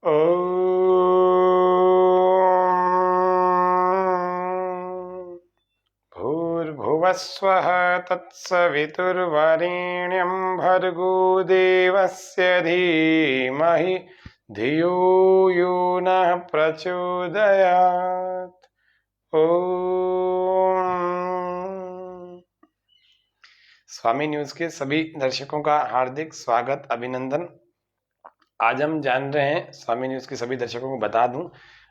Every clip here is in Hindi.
ॐ भूर्भुवस्वः तत्सवितुर्वरेण्यं भर्गो देवस्य धीमहि धियो यो नः प्रचोदयात्। स्वामी न्यूज के सभी दर्शकों का हार्दिक स्वागत, अभिनंदन। आज हम जान रहे हैं, स्वामी न्यूज के सभी दर्शकों को बता दूं,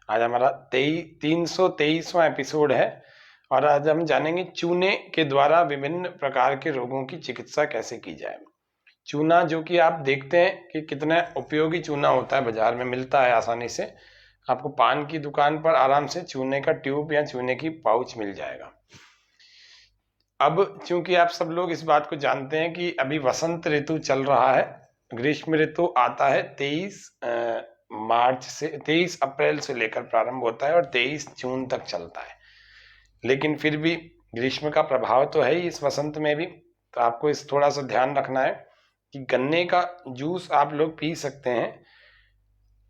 आज हमारा 323वां एपिसोड है और आज हम जानेंगे चूने के द्वारा विभिन्न प्रकार के रोगों की चिकित्सा कैसे की जाए। चूना, जो कि आप देखते हैं कि कितना उपयोगी चूना होता है, बाजार में मिलता है आसानी से। आपको पान की दुकान पर आराम से चूने का ट्यूब या चूने की पाउच मिल जाएगा। अब चूंकि आप सब लोग इस बात को जानते हैं कि अभी वसंत ऋतु चल रहा है, ग्रीष्म ऋतु आता है 23 अप्रैल से लेकर प्रारंभ होता है और 23 जून तक चलता है। लेकिन फिर भी ग्रीष्म का प्रभाव तो है ही इस वसंत में भी, तो आपको इस थोड़ा सा ध्यान रखना है कि गन्ने का जूस आप लोग पी सकते हैं।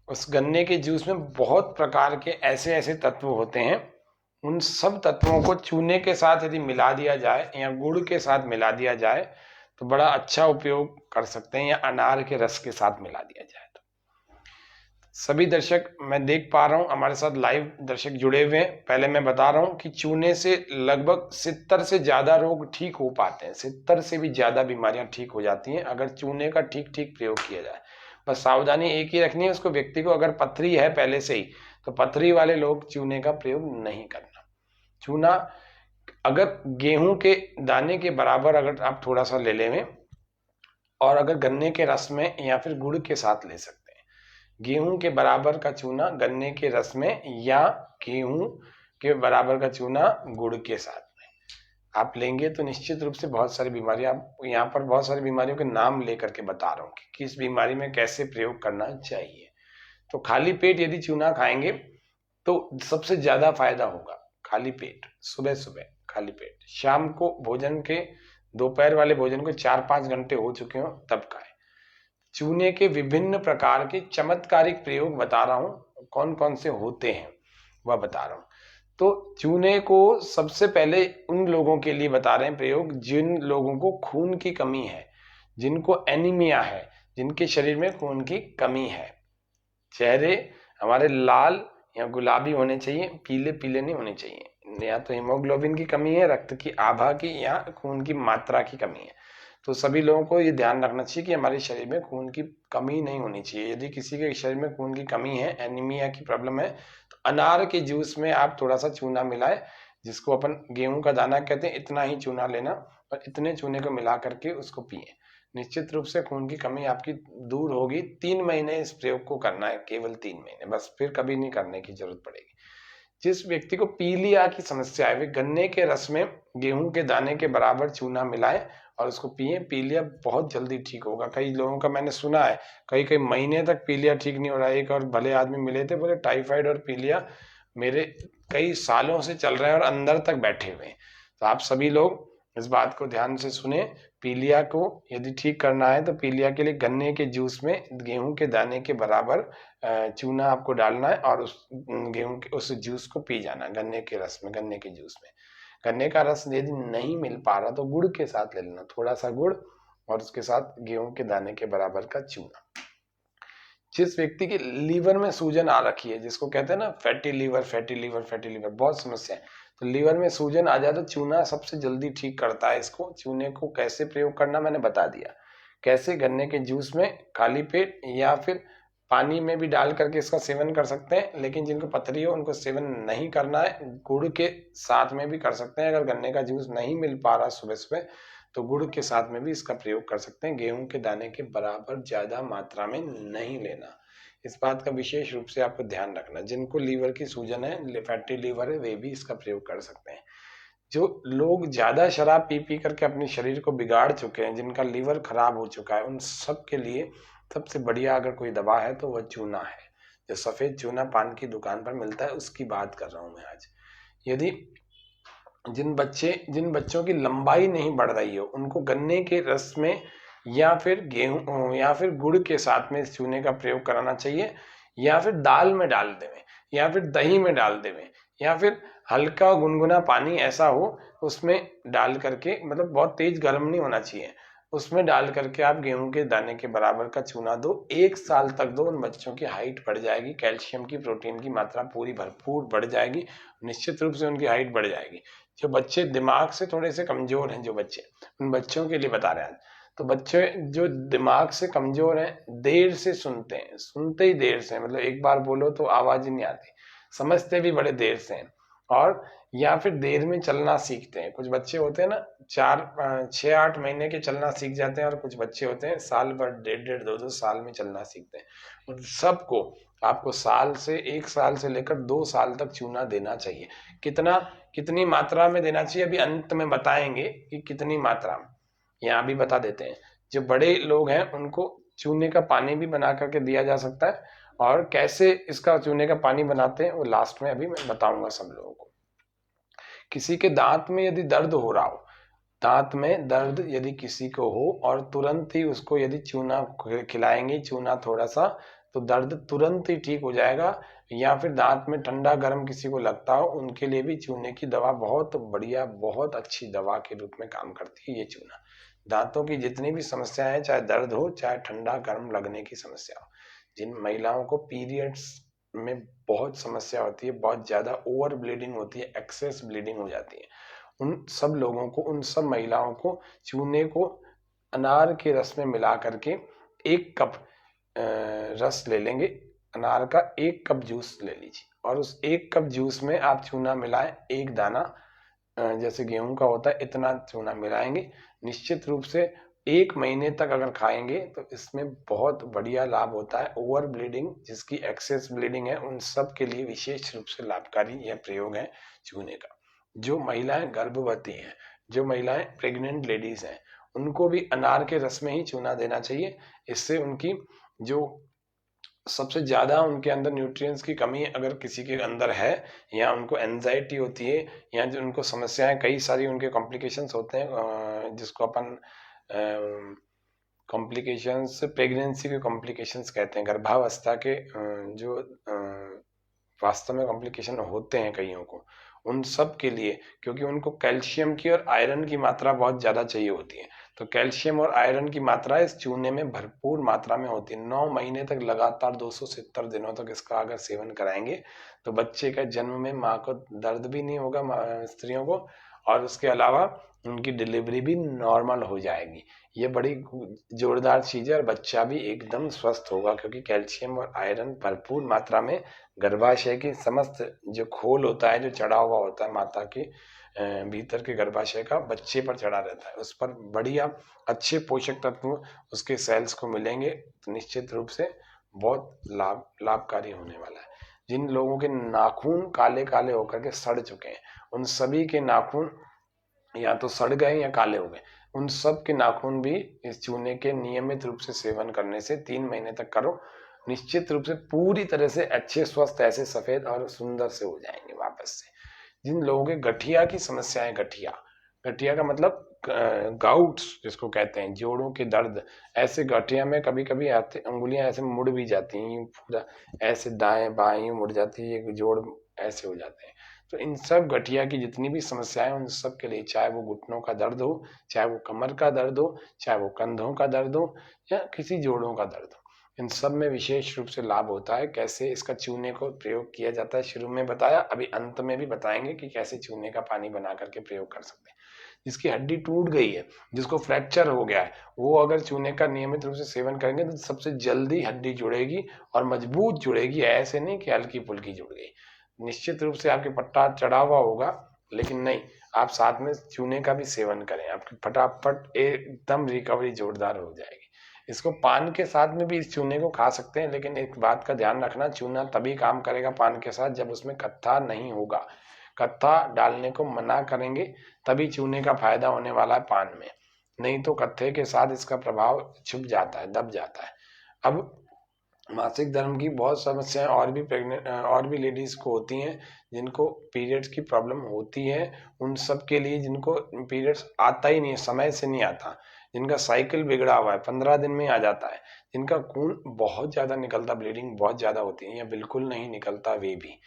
उस गन्ने के जूस में बहुत प्रकार के ऐसे ऐसे तत्व होते हैं, उन सब तत्वों को चूने के साथ यदि मिला दिया जाए या गुड़ के साथ मिला दिया जाए तो बड़ा अच्छा उपयोग कर सकते हैं, या अनार के रस के साथ मिला दिया जाए तो। सभी दर्शक, मैं देख पा रहा हूं हमारे साथ लाइव दर्शक जुड़े हुए हैं। पहले मैं बता रहा हूं कि चूने से लगभग 70 से ज्यादा रोग ठीक हो पाते हैं, 70 से भी ज्यादा बीमारियां ठीक हो जाती हैं अगर चूने का ठीक ठीक प्रयोग किया जाए। बस सावधानी एक ही रखनी है उसको, व्यक्ति को अगर पथरी है पहले से ही तो पथरी वाले लोग चूने का प्रयोग नहीं करना। चूना अगर गेहूं के दाने के बराबर अगर आप थोड़ा सा ले लें, और अगर गन्ने के रस में या फिर गुड़ के साथ ले सकते हैं। गेहूं के बराबर का चूना गन्ने के रस में या गेहूं के बराबर का चूना गुड़ के साथ में आप लेंगे तो निश्चित रूप से बहुत सारी बीमारियां, आप यहाँ पर बहुत सारी बीमारियों के नाम लेकर के बता रहा हूँ कि किस बीमारी में कैसे प्रयोग करना चाहिए। तो खाली पेट यदि चूना खाएंगे तो सबसे ज्यादा फायदा होगा। खाली पेट सुबह सुबह खाली पेट, शाम को भोजन के दोपहर वाले भोजन को 4-5 घंटे हो चुके हो तब खाएं। चूने के विभिन्न प्रकार के चमत्कारिक प्रयोग बता रहा हूं, कौन कौन से होते हैं वह बता रहा हूं। तो चूने को सबसे पहले उन लोगों के लिए बता रहे हैं प्रयोग जिन लोगों को खून की कमी है, जिनको एनीमिया है, जिनके शरीर में खून की कमी है। चेहरे हमारे लाल या गुलाबी होने चाहिए, पीले पीले नहीं होने चाहिए। या तो हीमोग्लोबिन की कमी है, रक्त की आभा की, या खून की मात्रा की कमी है। तो सभी लोगों को ये ध्यान रखना चाहिए कि हमारे शरीर में खून की कमी नहीं होनी चाहिए। यदि किसी के शरीर में खून की कमी है, एनीमिया की प्रॉब्लम है, तो अनार के जूस में आप थोड़ा सा चूना मिलाए, जिसको अपन गेहूं का दाना कहते हैं, इतना ही चूना लेना और इतने चूने को मिला करके उसको पिए। निश्चित रूप से खून की कमी आपकी दूर होगी। 3 महीने इस प्रयोग को करना है, केवल 3 महीने बस, फिर कभी नहीं करने की जरूरत पड़ेगी। जिस व्यक्ति को पीलिया की समस्या है वे गन्ने के रस में गेहूं के दाने के बराबर चूना मिलाए और उसको पिए। पीलिया बहुत जल्दी ठीक होगा। कई लोगों का मैंने सुना है कई कई महीने तक पीलिया ठीक नहीं हो रहा है। एक और भले आदमी मिले थे, बोले टाइफाइड और पीलिया मेरे कई सालों से चल रहा है और अंदर तक बैठे हुए हैं। तो आप सभी लोग इस बात को ध्यान से सुने। पीलिया को यदि ठीक करना है तो पीलिया के लिए गन्ने के जूस में गेहूं के दाने के बराबर चूना आपको डालना है और उस गेहूं के उस जूस को पी जाना, गन्ने के रस में, गन्ने के जूस में। गन्ने का रस यदि नहीं मिल पा रहा तो गुड़ के साथ ले लेना, थोड़ा सा गुड़ और उसके साथ गेहूं के दाने के बराबर का चूना। जिस व्यक्ति के लीवर में सूजन आ रखी है, जिसको कहते हैं ना fatty liver, fatty liver, fatty liver, बहुत समस्या है, तो लीवर में सूजन आ जाए तो चूना सबसे जल्दी ठीक करता है इसको। चूने को कैसे प्रयोग करना मैंने बता दिया। कैसे गन्ने के जूस में खाली पेट या फिर पानी में भी डाल करके इसका सेवन कर सकते हैं, लेकिन जिनको पथरी हो उनको सेवन नहीं करना है। गुड़ के साथ में भी कर सकते हैं। अगर गन्ने का जूस नहीं मिल पा रहा सुबह सुबह तो गुड़ के साथ में भी इसका प्रयोग कर सकते हैं। गेहूं के दाने के बराबर ज्यादा मात्रा में नहीं लेना, इस बात का विशेष रूप से आपको ध्यान रखना। जिनको लीवर की सूजन है, फैटी लीवर है, वे भी इसका प्रयोग कर सकते हैं। जो लोग ज्यादा शराब पी पी करके अपने शरीर को बिगाड़ चुके हैं, जिनका लीवर खराब हो चुका है, उन सब के लिए सबसे बढ़िया अगर कोई दवा है तो वह चूना है। जो सफेद चूना पान की दुकान पर मिलता है उसकी बात कर रहा हूं मैं आज। यदि जिन बच्चों की लंबाई नहीं बढ़ रही हो, उनको गन्ने के रस में या फिर गेहूं या फिर गुड़ के साथ में इस चूने का प्रयोग कराना चाहिए। या फिर दाल में डाल देवें, या फिर दही में डाल देवें, या फिर हल्का गुनगुना पानी ऐसा हो उसमें डाल करके, मतलब बहुत तेज गर्म नहीं होना चाहिए, उसमें डाल करके आप गेहूं के दाने के बराबर का चूना दो। 1 साल तक दो, उन बच्चों की हाइट बढ़ जाएगी, कैल्शियम की प्रोटीन की मात्रा पूरी भरपूर बढ़ जाएगी, निश्चित रूप से उनकी हाइट बढ़ जाएगी। जो बच्चे दिमाग से थोड़े से कमजोर हैं, जो बच्चे, उन बच्चों के लिए बता रहे हैं। तो बच्चे जो दिमाग से कमजोर हैं, देर से सुनते हैं, सुनते ही देर से, मतलब एक बार बोलो तो आवाज ही नहीं आती, समझते भी बड़े देर से हैं, और या फिर देर में चलना सीखते हैं। कुछ बच्चे होते हैं ना 6-8 महीने के चलना सीख जाते हैं, और कुछ बच्चे होते हैं साल भर, 1.5-2 साल में चलना सीखते हैं। उन सबको आपको 1 साल से लेकर 2 साल तक चूना देना चाहिए। कितना, कितनी मात्रा में देना चाहिए अभी अंत में बताएंगे कि कितनी मात्रा में, यहाँ भी बता देते हैं। जो बड़े लोग हैं उनको चूने का पानी भी बना करके दिया जा सकता है, और कैसे इसका चूने का पानी बनाते हैं वो लास्ट में अभी मैं बताऊंगा सब लोगों को। किसी के दांत में यदि दर्द हो रहा हो, दांत में दर्द यदि किसी को हो, और तुरंत ही उसको यदि चूना खिलाएंगे, चूना थोड़ा सा, तो दर्द तुरंत ही ठीक हो जाएगा। या फिर दांत में ठंडा गर्म किसी को लगता हो, उनके लिए भी चूने की दवा बहुत बढ़िया, बहुत अच्छी दवा के रूप में काम करती है ये चूना। दांतों की जितनी भी समस्याएं हैं, चाहे दर्द हो, चाहे ठंडा गर्म लगने की समस्या हो, जिन महिलाओं को पीरियड्स में बहुत समस्या होती है, बहुत ज्यादा ओवर ब्लीडिंग होती है, एक्सेस ब्लीडिंग हो जाती है, उन सब लोगों को, उन सब महिलाओं को चूने को अनार के रस में मिला करके 1 कप रस ले लेंगे, अनार का 1 कप जूस ले लीजिए, और उस 1 कप जूस में आप चूना मिलाएं, 1 दाना, जैसे गेहूं का होता है इतना चूना मिलाएंगे। निश्चित रूप से 1 महीने तक अगर खाएंगे तो इसमें बहुत बढ़िया लाभ होता है। ओवर ब्लीडिंग, जिसकी एक्सेस ब्लीडिंग है, उन सब के लिए विशेष रूप से लाभकारी यह प्रयोग है चूने का। जो महिलाएं गर्भवती हैं, जो महिलाएं प्रेग्नेंट लेडीज हैं, उनको भी अनार के रस में ही चूना देना चाहिए। इससे उनकी जो सबसे ज्यादा उनके अंदर न्यूट्रिएंट्स की कमी अगर किसी के अंदर है, या उनको एंजाइटी होती है, या जो उनको समस्याएं कई सारी उनके कॉम्प्लिकेशंस होते हैं, जिसको अपन कॉम्प्लिकेशंस, प्रेगनेंसी के कॉम्प्लिकेशंस कहते हैं, गर्भावस्था के जो वास्तव में कॉम्प्लिकेशन होते हैं कईयों को, उन सब के लिए, क्योंकि उनको कैल्शियम की और आयरन की मात्रा बहुत ज़्यादा चाहिए होती है, तो कैल्शियम और आयरन की मात्रा इस चूने में भरपूर मात्रा में होती है। 9 महीने तक लगातार 270 दिनों तक इसका अगर सेवन कराएंगे तो बच्चे का जन्म में माँ को दर्द भी नहीं होगा, स्त्रियों को, और उसके अलावा उनकी डिलीवरी भी नॉर्मल हो जाएगी। ये बड़ी जोरदार चीज़ है, और बच्चा भी एकदम स्वस्थ होगा, क्योंकि कैल्शियम और आयरन भरपूर मात्रा में गर्भाशय की समस्त जो खोल होता है, जो चढ़ा हुआ होता है माता के भीतर के गर्भाशय का, बच्चे पर चढ़ा रहता है, उस पर बढ़िया अच्छे पोषक तत्व उसके सेल्स को मिलेंगे, तो निश्चित रूप से बहुत लाभकारी होने वाला है। जिन लोगों के नाखून काले काले होकर के सड़ चुके हैं, उन सभी के नाखून या तो सड़ गए या काले हो गए, उन सब के नाखून भी इस चूने के नियमित रूप से सेवन करने से 3 महीने तक करो, निश्चित रूप से पूरी तरह से अच्छे, स्वस्थ, ऐसे सफेद और सुंदर से हो जाएंगे वापस से। जिन लोगों के गठिया की समस्या है, गठिया, गठिया का मतलब गाउट्स जिसको कहते हैं, जोड़ों के दर्द, ऐसे गठिया में कभी कभी अंगुलियां ऐसे मुड़ भी जाती हैं, पूरा ऐसे दाएं बाएं मुड़ जाती है, जोड़ ऐसे हो जाते हैं। तो इन सब गठिया की जितनी भी समस्याएं, उन सब के लिए, चाहे वो घुटनों का दर्द हो, चाहे वो कमर का दर्द हो, चाहे वो कंधों का दर्द हो, या किसी जोड़ों का दर्द हो, इन सब में विशेष रूप से लाभ होता है। कैसे इसका चूने को प्रयोग किया जाता है शुरू में बताया, अभी अंत में भी बताएंगे कि कैसे चूने का पानी बना करके प्रयोग कर सकते हैं। जिसकी हड्डी टूट गई है, जिसको फ्रैक्चर हो गया है, वो अगर चूने का नियमित रूप से सेवन करेंगे तो सबसे जल्दी हड्डी जुड़ेगी, और मजबूत जुड़ेगी, ऐसे नहीं कि हल्की फुल्की जुड़ गई। निश्चित रूप से आपके पट्टा चढ़ा हुआ होगा, लेकिन नहीं, आप साथ में चूने का भी सेवन करें, आपकी फटाफट एकदम रिकवरी जोरदार हो जाएगी। इसको पान के साथ में भी इस चूने को खा सकते हैं, लेकिन एक बात का ध्यान रखना, चूना तभी काम करेगा पान के साथ जब उसमें कत्था नहीं होगा। कत्था डालने को मना करेंगे तभी चूने का फायदा होने वाला है पान में, नहीं तो कत्थे के साथ इसका प्रभाव छुप जाता है, दब जाता है। अब मासिक धर्म की बहुत समस्याएं और भी लेडीज को होती हैं, जिनको पीरियड्स की प्रॉब्लम होती है, उन सब के लिए, जिनको पीरियड्स आता ही नहीं, समय से नहीं आता, जिनका साइकिल बिगड़ा हुआ है 15 दिन में आ जाता है, जिनका खून बहुत ज़्यादा निकलता, ब्लीडिंग बहुत ज़्यादा होती है या बिल्कुल नहीं निकलता, वे भी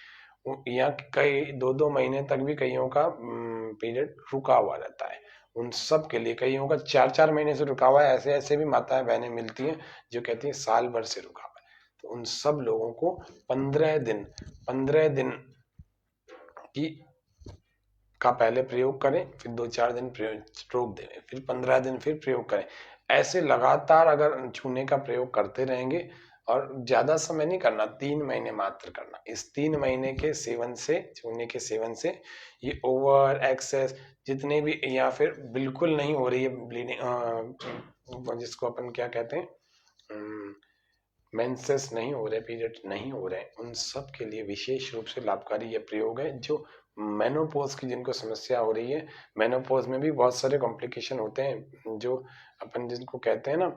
या कई 2-2 महीने तक भी कईयों का पीरियड रुका हुआ रहता है, उन सब के लिए, कईयों का 4-4 महीने से रुका हुआ है, ऐसे ऐसे भी माताएं बहनें मिलती हैं जो कहती हैं साल भर से रुका हुआ है। तो उन सब लोगों को 15 दिन की का पहले प्रयोग करें, फिर 2-4 दिन रोक दें, फिर 15 दिन फिर प्रयोग करें। ऐसे लगातार अगर छूने का प्रयोग करते रहेंगे, और ज्यादा समय नहीं करना, 3 महीने मात्र करना। इस 3 महीने के सेवन से, छूने के सेवन से ये ओवर एक्सेस जितने भी, या फिर बिल्कुल नहीं हो रही है ब्लीडिंग, जिसको अपन क्या कहते हैं, मेंसेस नहीं हो रहे, पीरियड नहीं हो रहे, उन सब के लिए विशेष रूप से लाभकारी ये प्रयोग है। जो मेनोपॉज की जिनको समस्या हो रही है, मेनोपॉज में भी बहुत सारे कॉम्प्लिकेशन होते हैं, जो अपन जिनको कहते हैं ना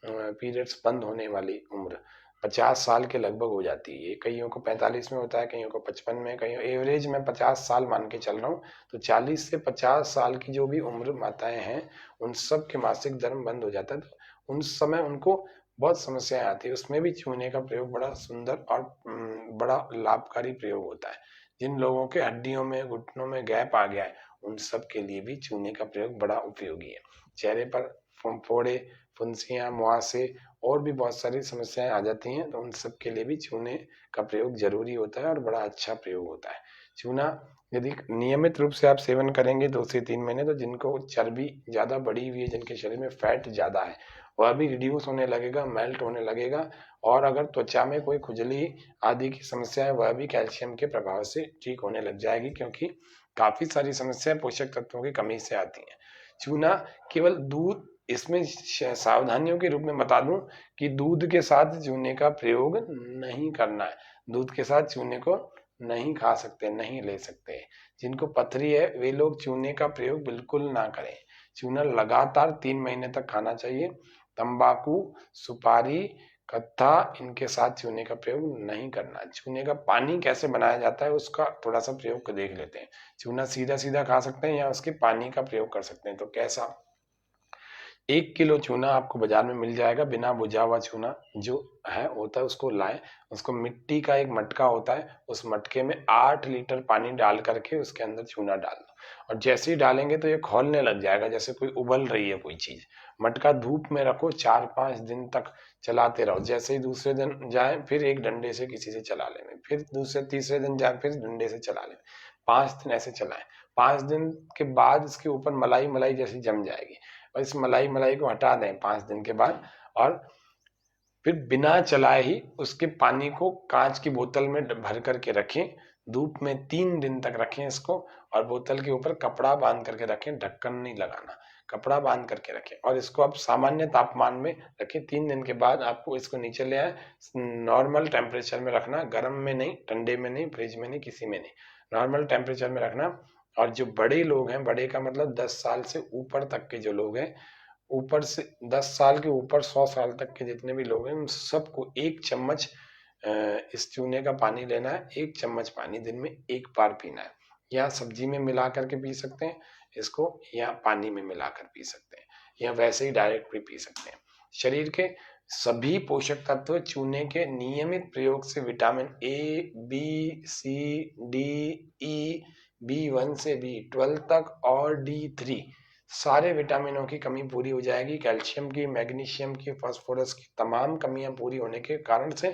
पीरियड्स बंद होने वाली उम्र 50 साल के लगभग हो जाती है। कईयों को 45 में होता है, कईयों को 55 में, कईयों एवरेज में 50 साल मान के चल रहा हूँ। तो 40 से 50 साल की जो भी उम्र माताएं हैं, उन सब के मासिक धर्म बंद हो जाता है। तो उन समय उनको बहुत समस्याएं आती है, उसमें भी छूने का प्रयोग बड़ा सुंदर और बड़ा लाभकारी प्रयोग होता है। जिन लोगों के हड्डियों में, घुटनों में गैप आ गया है, उन सब के लिए भी छूने का प्रयोग बड़ा उपयोगी है। चेहरे पर फोड़े, फुंसियां, मुहासे और भी बहुत सारी समस्याएं आ जाती हैं, तो उन सब के लिए भी छूने का प्रयोग जरूरी होता है और बड़ा अच्छा प्रयोग होता है। चूना यदि नियमित रूप से आप सेवन करेंगे 2 से 3 महीने, तो जिनको चर्बी ज्यादा बढ़ी हुई है, जिनके शरीर में फैट ज्यादा है, वह भी रिड्यूस होने लगेगा, मेल्ट होने लगेगा। और अगर त्वचा में कोई खुजली आदि की समस्या है, वह भी कैल्शियम के प्रभाव से ठीक होने लग जाएगी, क्योंकि काफी सारी समस्याएं पोषक तत्वों की कमी से आती हैं। चूना केवल दूध, इसमें सावधानियों के रूप में बता दूं कि दूध के साथ चूने का प्रयोग नहीं करना है। दूध के साथ चूने को नहीं खा सकते, नहीं ले सकते। जिनको पथरी है वे लोग चूने का प्रयोग बिल्कुल ना करें। चूना लगातार 3 महीने तक खाना चाहिए। तंबाकू, सुपारी, कत्था, इनके साथ चूने का प्रयोग नहीं करना। चूने का पानी कैसे बनाया जाता है उसका थोड़ा सा प्रयोग देख लेते हैं। चूना सीधा सीधा खा सकते हैं या उसके पानी का प्रयोग कर सकते हैं। तो कैसा, 1 किलो चूना आपको बाजार में मिल जाएगा, बिना भुजा हुआ चूना जो है होता है, उसको लाएं। उसको मिट्टी का एक मटका होता है, उस मटके में 8 लीटर पानी डाल करके उसके अंदर चूना डाल दो, और जैसे ही डालेंगे तो ये खौलने लग जाएगा, जैसे कोई उबल रही है कोई चीज। मटका धूप में रखो, 4-5 दिन तक चलाते रहो। जैसे ही दूसरे दिन जाए, फिर एक डंडे से किसी से चला लें, फिर दूसरे तीसरे दिन जाए, फिर डंडे से चला लें। 5 दिन ऐसे चलाएं। 5 दिन के बाद इसके ऊपर मलाई मलाई जैसी जम जाएगी, और इस मलाई मलाई को हटा दें 5 दिन के बाद। और फिर बिना चलाए ही उसके पानी को कांच की बोतल में भर करके रखें। धूप में 3 दिन तक रखें इसको, और बोतल के ऊपर कपड़ा बांध करके रखें, ढक्कन नहीं लगाना, कपड़ा बांध करके रखें, और इसको आप सामान्य तापमान में रखें। 3 दिन के बाद आपको इसको नीचे ले आए, नॉर्मल टेम्परेचर में रखना, गर्म में नहीं, ठंडे में नहीं, फ्रिज में नहीं, किसी में नहीं, नॉर्मल टेम्परेचर में रखना। और जो बड़े लोग हैं, बड़े का मतलब 10 साल से ऊपर तक के जो लोग हैं, ऊपर से 10 साल के ऊपर 100 साल तक के जितने भी लोग हैं, उन सबको 1 चम्मच इस चूने का पानी लेना है। 1 चम्मच पानी दिन में 1 बार पीना है। या सब्जी में मिला करके पी सकते हैं इसको, या पानी में मिलाकर पी सकते हैं, या वैसे ही डायरेक्ट भी पी सकते हैं। शरीर के सभी पोषक तत्व चूने के नियमित प्रयोग से vitamin A, B, C, D, E, B1 से B12 तक और D3 सारे विटामिनों की कमी पूरी हो जाएगी। कैल्शियम की, मैग्नीशियम की, फास्फोरस की तमाम कमियां पूरी होने के कारण से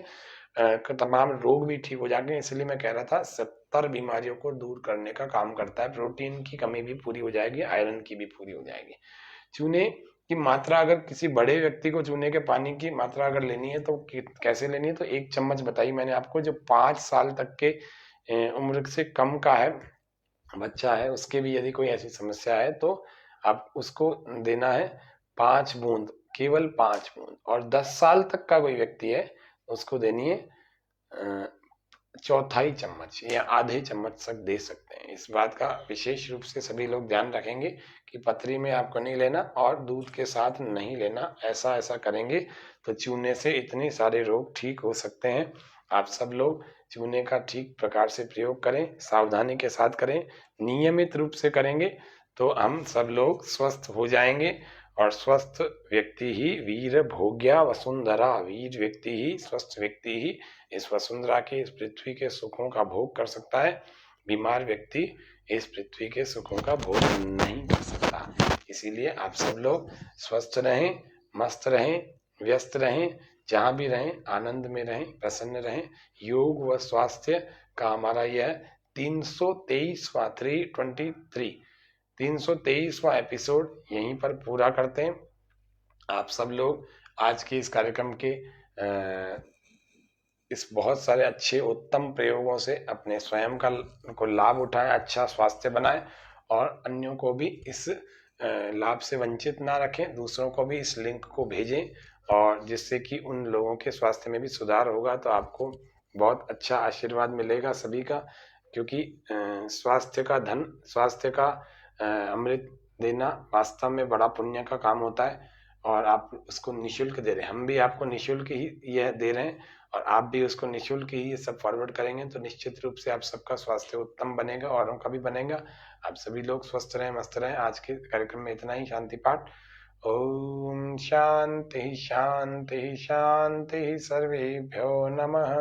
तमाम रोग भी ठीक हो जाएंगे। इसलिए मैं कह रहा था 70 बीमारियों को दूर करने का काम करता है। प्रोटीन की कमी भी पूरी हो जाएगी, आयरन की भी पूरी हो जाएगी। चूने की मात्रा, अगर किसी बड़े व्यक्ति को चूने के पानी की मात्रा अगर लेनी है तो कैसे लेनी है, तो 1 चम्मच बताई मैंने आपको। जो 5 साल तक के उम्र से कम का है, बच्चा है, उसके भी यदि कोई ऐसी समस्या है तो आप उसको देना है 5 बूंद, केवल 5 बूंद। और 10 साल तक का कोई व्यक्ति है, उसको देनी है चौथाई चम्मच या आधे चम्मच तक दे सकते हैं। इस बात का विशेष रूप से सभी लोग ध्यान रखेंगे कि पथरी में आपको नहीं लेना और दूध के साथ नहीं लेना। ऐसा करेंगे तो चूने से इतने सारे रोग ठीक हो सकते हैं। आप सब लोग चूने का ठीक प्रकार से प्रयोग करें, सावधानी के साथ करें, नियमित रूप से करेंगे तो हम सब लोग स्वस्थ हो जाएंगे और स्वस्थ व्यक्ति ही वीर भोग्या वसुंधरा, वीर व्यक्ति ही, स्वस्थ व्यक्ति ही इस वसुंधरा के, इस पृथ्वी के सुखों का भोग कर सकता है। बीमार व्यक्ति इस पृथ्वी के सुखों का भोग नहीं कर सकता। इसीलिए आप सब लोग स्वस्थ रहें, मस्त रहें, व्यस्त रहें, जहाँ भी रहें आनंद में रहें, प्रसन्न रहें। योग व स्वास्थ्य का हमारा यह 323वां 323वां एपिसोड यहीं पर पूरा करते हैं। आप सब लोग आज के इस कार्यक्रम के इस बहुत सारे अच्छे उत्तम प्रयोगों से अपने स्वयं का को लाभ उठाएं, अच्छा स्वास्थ्य बनाएं और अन्यों को भी इस लाभ से वंचित ना रखें। दूसरों को भी इस लिंक को भेजें और जिससे कि उन लोगों के स्वास्थ्य में भी सुधार होगा, तो आपको बहुत अच्छा आशीर्वाद मिलेगा सभी का। क्योंकि स्वास्थ्य का धन, स्वास्थ्य का अमृत देना वास्तव में बड़ा पुण्य का काम होता है और आप उसको निःशुल्क दे रहे हैं। हम भी आपको निःशुल्क ही यह दे रहे हैं और आप भी उसको निःशुल्क ही ये सब फॉरवर्ड करेंगे तो निश्चित रूप से आप सबका स्वास्थ्य उत्तम बनेगा, औरों का भी बनेगा। आप सभी लोग स्वस्थ रहें, मस्त रहें। आज के कार्यक्रम में इतना ही। शांति पाठ। ओम शांति शांति शांति सर्वेभ्यो नमः।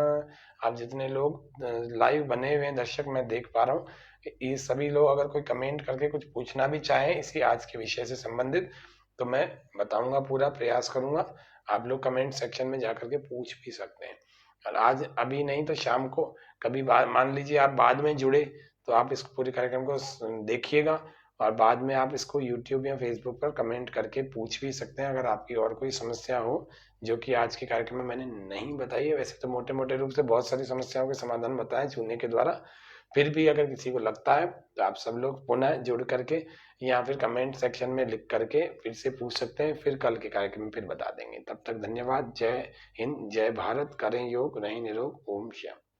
आप जितने लोग लाइव बने हुए हैं दर्शक, मैं देख पा रहा हूँ, ये सभी लोग अगर कोई कमेंट करके कुछ पूछना भी चाहें इसी आज के विषय से संबंधित, तो मैं बताऊंगा, पूरा प्रयास करूंगा। आप लोग कमेंट सेक्शन में जाकर के पूछ भी सकते हैं। और आज अभी नहीं तो शाम को कभी मान लीजिए आप बाद में जुड़े तो आप इस पूरे कार्यक्रम को देखिएगा और बाद में आप इसको YouTube या Facebook पर कमेंट करके पूछ भी सकते हैं अगर आपकी और कोई समस्या हो जो कि आज के कार्यक्रम में मैंने नहीं बताई है। वैसे तो मोटे मोटे रूप से बहुत सारी समस्याओं के समाधान बताए छूने के द्वारा, फिर भी अगर किसी को लगता है तो आप सब लोग पुनः जुड़ करके या फिर कमेंट सेक्शन में लिख करके फिर से पूछ सकते हैं। फिर कल के कार्यक्रम में फिर बता देंगे। तब तक धन्यवाद। जय हिंद, जय भारत। करें योग, रहें निरोग। ओम श्याम।